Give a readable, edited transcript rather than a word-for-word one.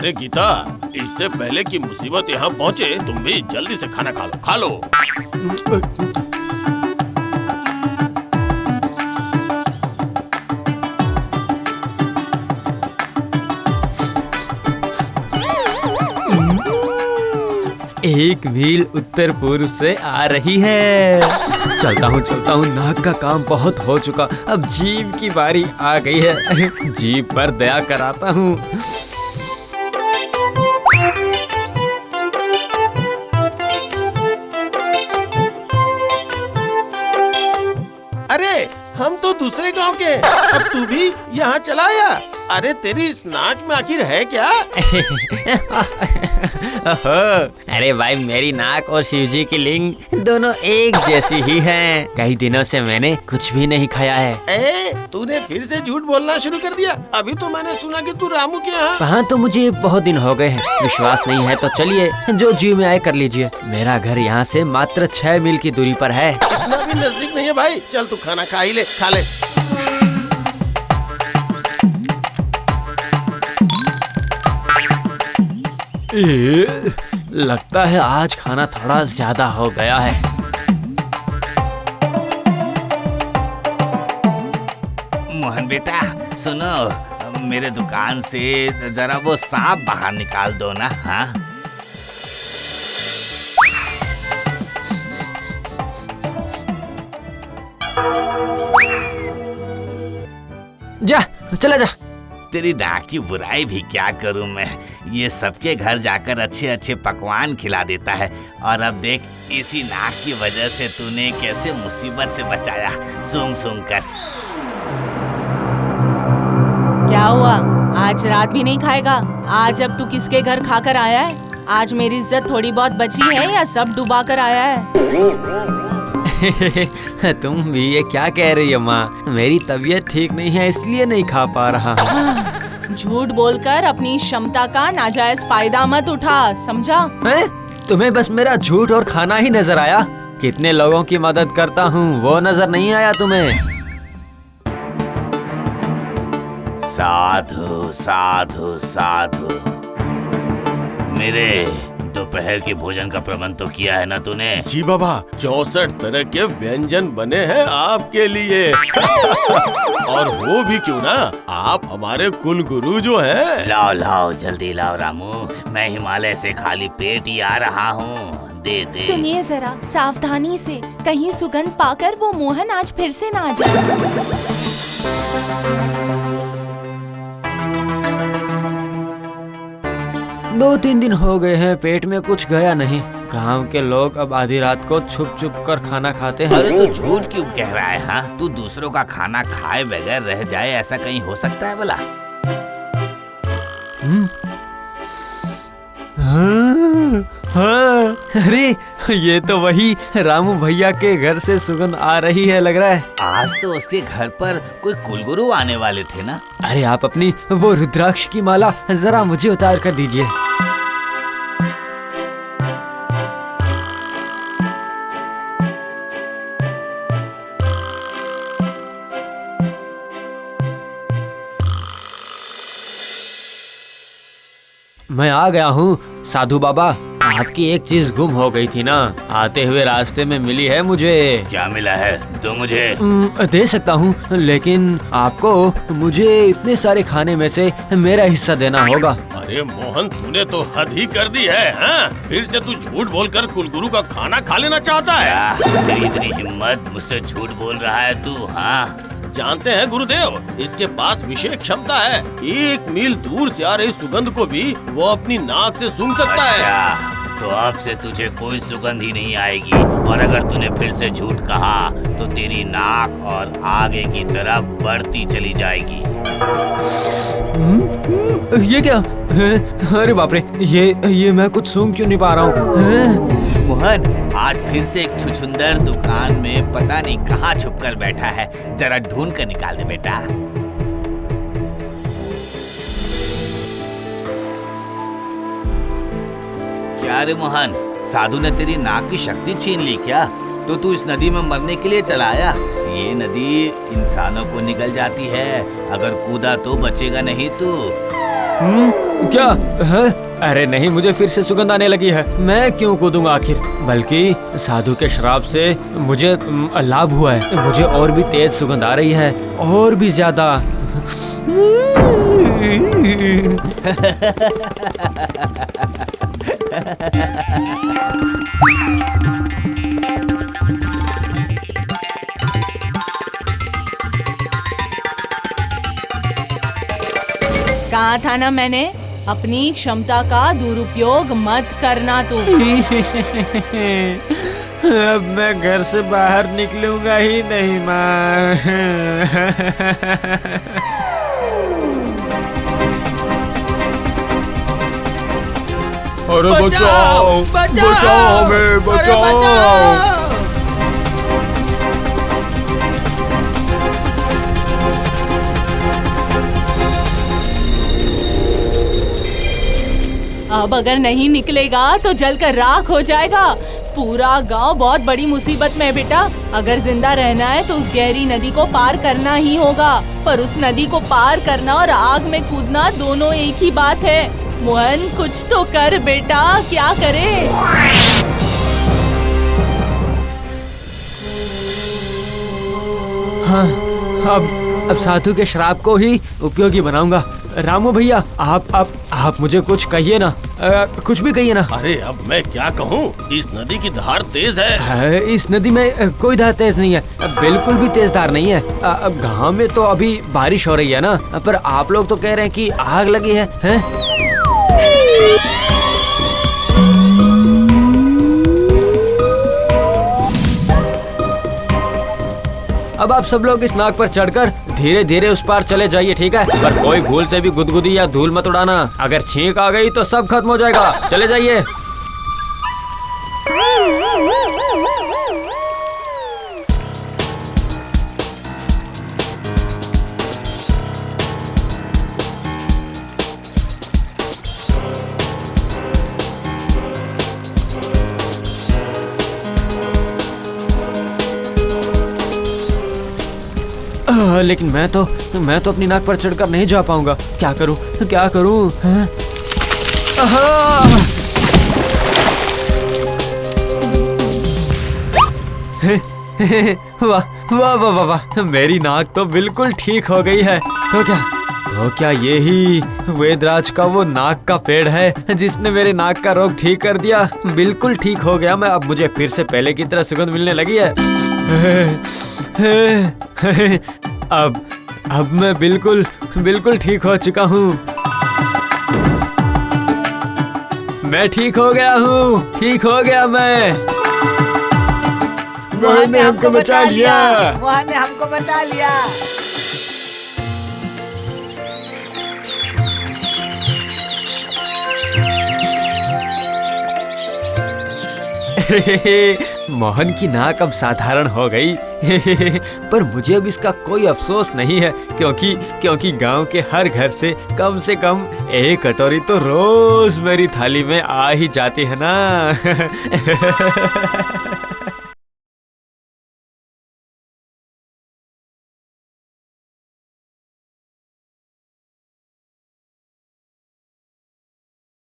अरे गीता, इससे पहले कि मुसीबत यहाँ पहुँचे तुम भी जल्दी से खाना खा लो। एक मील उत्तर पूर्व से आ रही है। चलता हूँ, नाक का काम बहुत हो चुका, अब जीभ की बारी आ गई है। जीभ पर दया कराता हूँ। अरे हम तो दूसरे गांव के, अब तू भी यहाँ चला आया? अरे तेरी इस नाक में आखिर है क्या? अरे भाई, मेरी नाक और शिवजी की लिंग दोनों एक जैसी ही हैं। कई दिनों से मैंने कुछ भी नहीं खाया है। तूने फिर से झूठ बोलना शुरू कर दिया। अभी तो मैंने सुना कि तू रामू के यहाँ। हाँ, तो मुझे बहुत दिन हो गए हैं। विश्वास नहीं है तो चलिए, जो जी में आए कर लीजिए। मेरा घर यहाँ से मात्र 6 मील की दूरी पर है। इतना भी नजदीक नहीं है भाई। चल तू खाना खा ही ले, खा ले। लगता है आज खाना थोड़ा ज्यादा हो गया है। मोहन बेटा सुनो, मेरे दुकान से जरा वो सांप बाहर निकाल दो ना। हाँ, जा, चला जा। तेरी नाक की बुराई भी क्या करूं मैं। ये सबके घर जाकर अच्छे अच्छे पकवान खिला देता है, और अब देख, इसी नाक की वजह से तूने कैसे मुसीबत से बचाया, सूंघ सूंघ कर। क्या हुआ, आज रात भी नहीं खाएगा? आज अब तू किसके घर खाकर आया है? आज मेरी इज्जत थोड़ी बहुत बची है या सब डुबा कर आया है? तुम भी ये क्या कह रही हो माँ? मेरी तबीयत ठीक नहीं है, इसलिए नहीं खा पा रहा हूँ। झूठ बोलकर अपनी क्षमता का नाजायज फायदा मत उठा, समझा? तुम्हें बस मेरा झूठ और खाना ही नजर आया? कितने लोगों की मदद करता हूँ, वो नजर नहीं आया तुम्हें? साधु साधु साधु, मेरे दोपहर के भोजन का प्रबंध तो किया है ना तूने? जी बाबा, 64 तरह के व्यंजन बने हैं आपके लिए। और वो भी क्यों ना, आप हमारे कुल गुरु जो हैं। लाओ लाओ, जल्दी लाओ रामू, मैं हिमालय से खाली पेट ही आ रहा हूँ। दे दे। सुनिए जरा सावधानी से, कहीं सुगंध पाकर वो मोहन आज फिर से ना आ जाए। 2-3 दिन हो गए हैं, पेट में कुछ गया नहीं। गांव के लोग अब आधी रात को छुप छुप कर खाना खाते हैं। अरे तू झूठ क्यों कह रहा है? हाँ, तू दूसरों का खाना खाए बगैर रह जाए, ऐसा कहीं हो सकता है भला? हाँ, अरे ये तो वही रामू भैया के घर से सुगंध आ रही है लग रहा है। आज तो उसके घर पर कोई कुलगुरु आने वाले थे ना? अरे आप अपनी वो रुद्राक्ष की माला जरा मुझे उतार कर दीजिए। मैं आ गया हूँ साधु बाबा। आपकी एक चीज गुम हो गई थी ना, आते हुए रास्ते में मिली है मुझे। क्या मिला है? तो मुझे दे सकता हूँ, लेकिन आपको मुझे इतने सारे खाने में से मेरा हिस्सा देना होगा। अरे मोहन, तूने तो हद ही कर दी है। हाँ? फिर से तू झूठ बोलकर कुलगुरु का खाना खा लेना चाहता है? तेरी इतनी हिम्मत, मुझसे झूठ बोल रहा है तू? हाँ, जानते हैं गुरुदेव, इसके पास विशेष क्षमता है। 1 मील दूर से आ रही सुगंध को भी वो अपनी नाक से सूंघ सकता है। तो अब से तुझे कोई सुगंध ही नहीं आएगी, और अगर तूने फिर से झूठ कहा तो तेरी नाक और आगे की तरफ बढ़ती चली जाएगी। ये क्या? अरे बाप रे, ये मैं कुछ सूंघ क्यों नहीं पा रहा हूँ? मोहन, आज फिर से एक छुछुंदर दुकान में पता नहीं कहाँ छुप कर बैठा है, जरा ढूंढ कर निकाल दे बेटा। क्या रे मोहन, साधु ने तेरी नाक की शक्ति छीन ली क्या? तो तू इस नदी में मरने के लिए चला आया? ये नदी इंसानों को निगल जाती है, अगर कूदा तो बचेगा नहीं तू। क्या है? अरे नहीं, मुझे फिर से सुगंध आने लगी है। मैं क्यों कूदूंगा आखिर? बल्कि साधु के श्राप से मुझे लाभ हुआ है। मुझे और भी तेज सुगंध आ रही है, और भी ज्यादा। कहा था ना मैंने, अपनी क्षमता का दुरुपयोग मत करना तू। अब मैं घर से बाहर निकलूंगा ही नहीं माँ। अरे बचाओ, बचाओ हमें, बचाओ। अब अगर नहीं निकलेगा तो जलकर राख हो जाएगा। पूरा गांव बहुत बड़ी मुसीबत में है बेटा। अगर जिंदा रहना है तो उस गहरी नदी को पार करना ही होगा। पर उस नदी को पार करना और आग में कूदना दोनों एक ही बात है। मोहन, कुछ तो कर बेटा, क्या करे? हाँ, अब साधु के श्राप को ही उपयोगी बनाऊंगा। रामू भैया, आप मुझे कुछ कहिए ना, कुछ भी कहिए ना। अरे अब मैं क्या कहूँ, इस नदी की धार तेज है। इस नदी में कोई धार तेज नहीं है, बिल्कुल भी तेज धार नहीं है। गांव में तो अभी बारिश हो रही है ना, पर आप लोग तो कह रहे हैं कि आग लगी है, हैं? अब आप सब लोग इस नाग पर चढ़कर धीरे धीरे उस पार चले जाइए, ठीक है? पर कोई भूल से भी गुदगुदी या धूल मत उड़ाना। अगर छींक आ गई तो सब खत्म हो जाएगा। चले जाइए। लेकिन मैं तो अपनी नाक पर चढ़कर नहीं जा पाऊंगा। क्या करूं, क्या करूं? वाह वाह वाह वाह वाह, मेरी नाक तो बिल्कुल ठीक हो गई है। तो क्या यही वेदराज का वो नाक का पेड़ है जिसने मेरे नाक का रोग ठीक कर दिया? बिल्कुल ठीक हो गया मैं। अब मुझे फिर से पहले की तरह सुगंध मिलने लगी है। अब मैं बिल्कुल ठीक हो चुका हूँ। मैं ठीक हो गया हूँ, ठीक हो गया मैं। मोहन ने हमको बचा लिया। मोहन ने हमको बचा लिया। मोहन की नाक अब साधारण हो गई। पर मुझे अब इसका कोई अफसोस नहीं है, क्योंकि गांव के हर घर से कम एक कटोरी तो रोज मेरी थाली में आ ही जाती है ना।